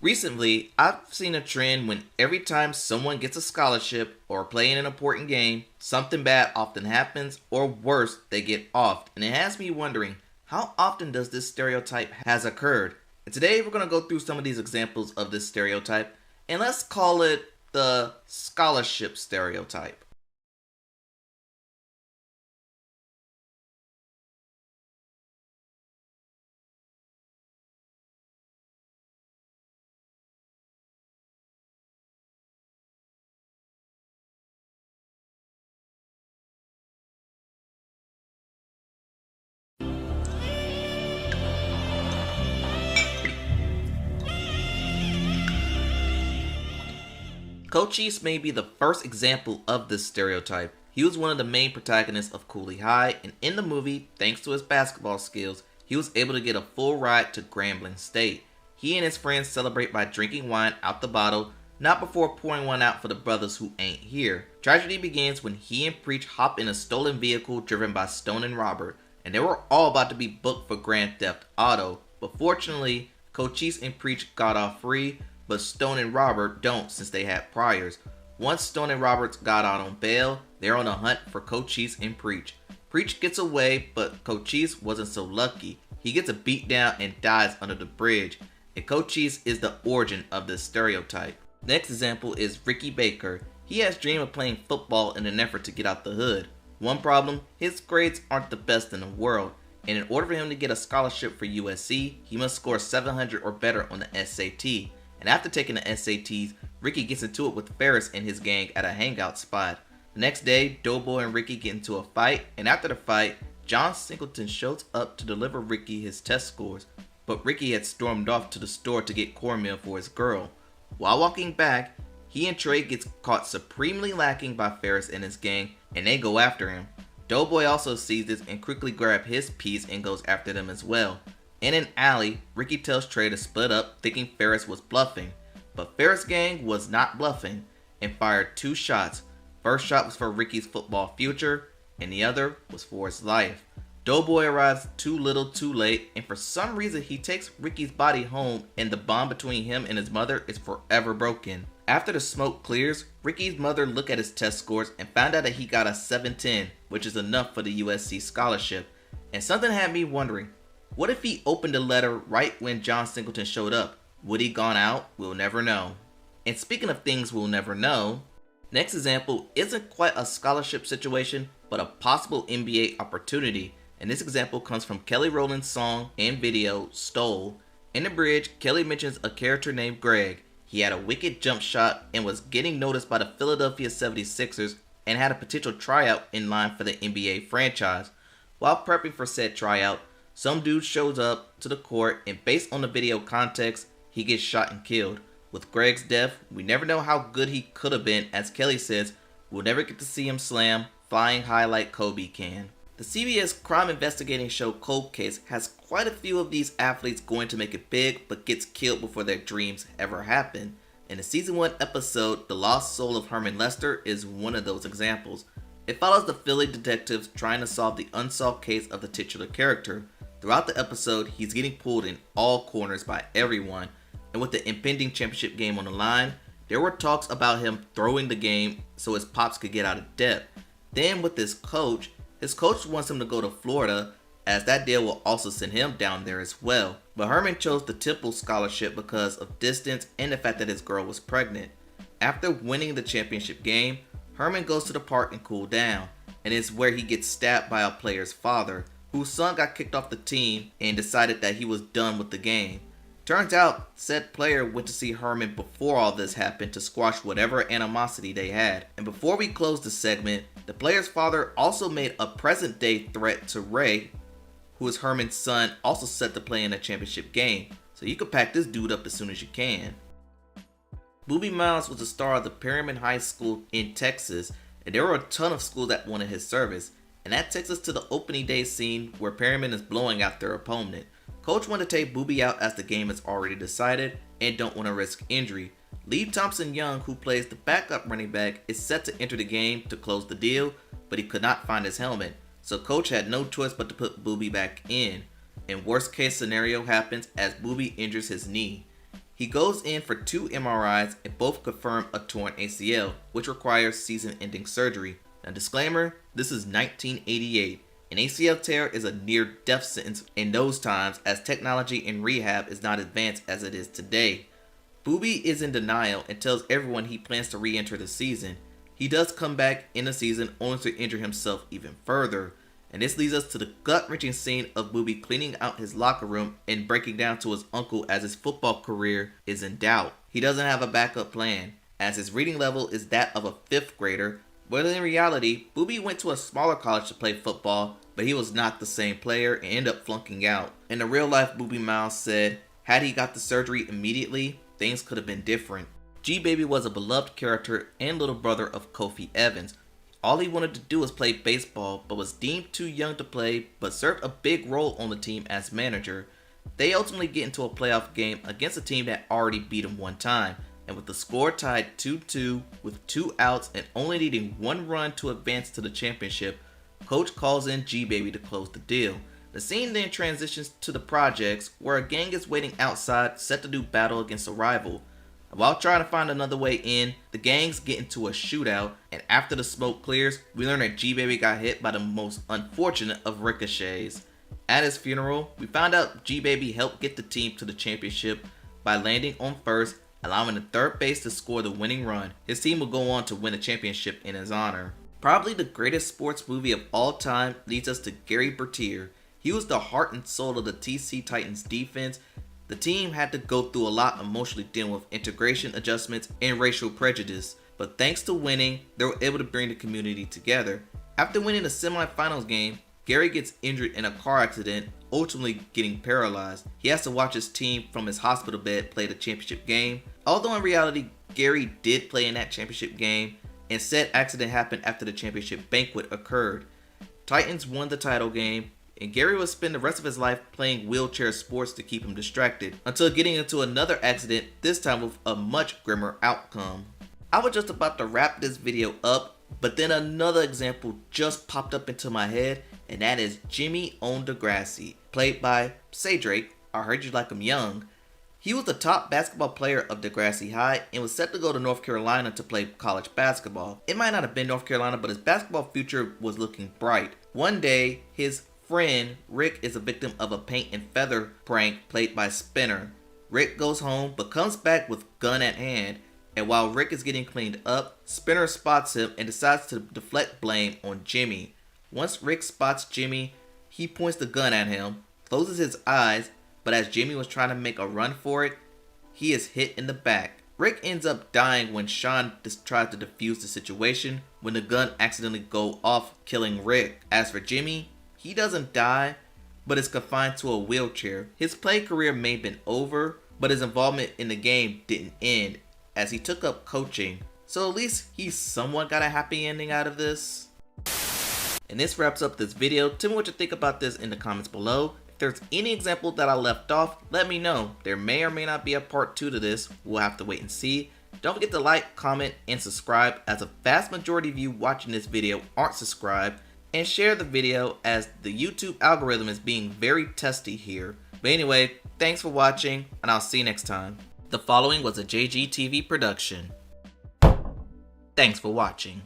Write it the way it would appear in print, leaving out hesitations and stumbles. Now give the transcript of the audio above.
Recently, I've seen a trend when every time someone gets a scholarship or play in an important game, something bad often happens, or worse, they get offed. And it has me wondering, how often does this stereotype has occurred? And today we're going to go through some of these examples of this stereotype, and let's call it the scholarship stereotype. Cochise may be the first example of this stereotype. He was one of the main protagonists of Cooley High, and in the movie, thanks to his basketball skills, he was able to get a full ride to Grambling State. He and his friends celebrate by drinking wine out the bottle, not before pouring one out for the brothers who ain't here. Tragedy begins when he and Preach hop in a stolen vehicle driven by Stone and Robert, and they were all about to be booked for Grand Theft Auto, but fortunately, Cochise and Preach got off free, but Stone and Robert don't since they had priors. Once Stone and Robert got out on bail, they're on a hunt for Cochise and Preach. Preach gets away, but Cochise wasn't so lucky. He gets a beat down and dies under the bridge, and Cochise is the origin of this stereotype. Next example is Ricky Baker. He has dreamed of playing football in an effort to get out the hood. One problem, his grades aren't the best in the world, and in order for him to get a scholarship for USC, he must score 700 or better on the SAT. And after taking the SATs, Ricky gets into it with Ferris and his gang at a hangout spot. The next day, Doughboy and Ricky get into a fight, and after the fight, John Singleton shows up to deliver Ricky his test scores, but Ricky had stormed off to the store to get cornmeal for his girl. While walking back, he and Trey gets caught supremely lacking by Ferris and his gang, and they go after him. Doughboy also sees this and quickly grabs his piece and goes after them as well. In an alley, Ricky tells Trey to split up, thinking Ferris was bluffing. But Ferris' gang was not bluffing and fired two shots. First shot was for Ricky's football future, and the other was for his life. Doughboy arrives too little too late, and for some reason he takes Ricky's body home, and the bond between him and his mother is forever broken. After the smoke clears, Ricky's mother looked at his test scores and found out that he got a 710, which is enough for the USC scholarship. And something had me wondering, what if he opened the letter right when John Singleton showed up? Would he gone out? We'll never know. And speaking of things we'll never know, next example isn't quite a scholarship situation, but a possible NBA opportunity. And this example comes from Kelly Rowland's song and video, Stole. In the bridge, Kelly mentions a character named Greg. He had a wicked jump shot and was getting noticed by the Philadelphia 76ers and had a potential tryout in line for the NBA franchise. While prepping for said tryout, some dude shows up to the court, and based on the video context, he gets shot and killed. With Greg's death, we never know how good he could have been, as Kelly says, we'll never get to see him slam, flying high like Kobe can. The CBS crime investigating show Cold Case has quite a few of these athletes going to make it big, but gets killed before their dreams ever happen. In the season 1 episode, The Lost Soul of Herman Lester is one of those examples. It follows the Philly detectives trying to solve the unsolved case of the titular character. Throughout the episode, he's getting pulled in all corners by everyone, and with the impending championship game on the line, there were talks about him throwing the game so his pops could get out of debt. Then with his coach wants him to go to Florida, as that deal will also send him down there as well. But Herman chose the Temple scholarship because of distance and the fact that his girl was pregnant. After winning the championship game, Herman goes to the park and cool down, and it's where he gets stabbed by a player's father, whose son got kicked off the team and decided that he was done with the game. Turns out, said player went to see Herman before all this happened to squash whatever animosity they had. And before we close the segment, the player's father also made a present day threat to Ray, who is Herman's son, also set to play in a championship game. So you can pack this dude up as soon as you can. Boobie Miles was the star of the Perryman High School in Texas, and there were a ton of schools that wanted his service. And that takes us to the opening day scene where Perryman is blowing out their opponent. Coach wanted to take Boobie out as the game is already decided and don't want to risk injury. Lee Thompson Young, who plays the backup running back, is set to enter the game to close the deal, but he could not find his helmet. So coach had no choice but to put Boobie back in. And worst case scenario happens as Boobie injures his knee. He goes in for 2 MRIs and both confirm a torn ACL, which requires season-ending surgery. Now disclaimer, this is 1988. An ACL tear is a near-death sentence in those times, as technology in rehab is not advanced as it is today. Boobie is in denial and tells everyone he plans to re-enter the season. He does come back in the season only to injure himself even further. And this leads us to the gut-wrenching scene of Boobie cleaning out his locker room and breaking down to his uncle as his football career is in doubt. He doesn't have a backup plan, as his reading level is that of a 5th grader, but in reality, Boobie went to a smaller college to play football, but he was not the same player and ended up flunking out. In the real life, Boobie Miles said, had he got the surgery immediately, things could have been different. G-Baby was a beloved character and little brother of Kofi Evans. All he wanted to do was play baseball, but was deemed too young to play, but served a big role on the team as manager. They ultimately get into a playoff game against a team that already beat him one time, and with the score tied 2-2 with 2 outs and only needing 1 run to advance to the championship, Coach calls in G-Baby to close the deal. The scene then transitions to the projects, where a gang is waiting outside set to do battle against a rival. While trying to find another way in, the gangs get into a shootout, and after the smoke clears, we learn that G-Baby got hit by the most unfortunate of ricochets. At his funeral, we found out G-Baby helped get the team to the championship by landing on first, allowing the third base to score the winning run. His team will go on to win the championship in his honor. Probably the greatest sports movie of all time leads us to Gary Bertier. He was the heart and soul of the TC Titans defense. The team had to go through a lot emotionally dealing with integration adjustments and racial prejudice, but thanks to winning, they were able to bring the community together. After winning the semifinals game, Gary gets injured in a car accident, ultimately getting paralyzed. He has to watch his team from his hospital bed play the championship game. Although in reality, Gary did play in that championship game, and said accident happened after the championship banquet occurred. Titans won the title game, and Gary would spend the rest of his life playing wheelchair sports to keep him distracted, until getting into another accident, this time with a much grimmer outcome. I was just about to wrap this video up, but then another example just popped up into my head, and that is Jimmy on Degrassi, played by Say Drake, I Heard You Like 'Em Young. He was the top basketball player of Degrassi High and was set to go to North Carolina to play college basketball. It might not have been North Carolina, but his basketball future was looking bright. One day, his friend Rick is a victim of a paint and feather prank played by Spinner. Rick goes home but comes back with gun at hand, and while Rick is getting cleaned up, Spinner spots him and decides to deflect blame on Jimmy. Once Rick spots Jimmy, he points the gun at him, closes his eyes, but as Jimmy was trying to make a run for it, he is hit in the back. Rick ends up dying when Sean tries to defuse the situation when the gun accidentally goes off, killing Rick. As for Jimmy, he doesn't die, but is confined to a wheelchair. His play career may have been over, but his involvement in the game didn't end, as he took up coaching. So at least he somewhat got a happy ending out of this. And this wraps up this video. Tell me what you think about this in the comments below. If there's any example that I left off, let me know. There may or may not be a part 2 to this. We'll have to wait and see. Don't forget to like, comment, and subscribe, as a vast majority of you watching this video aren't subscribed. And share the video, as the YouTube algorithm is being very testy here. But anyway, thanks for watching, and I'll see you next time. The following was a JGTV production. Thanks for watching.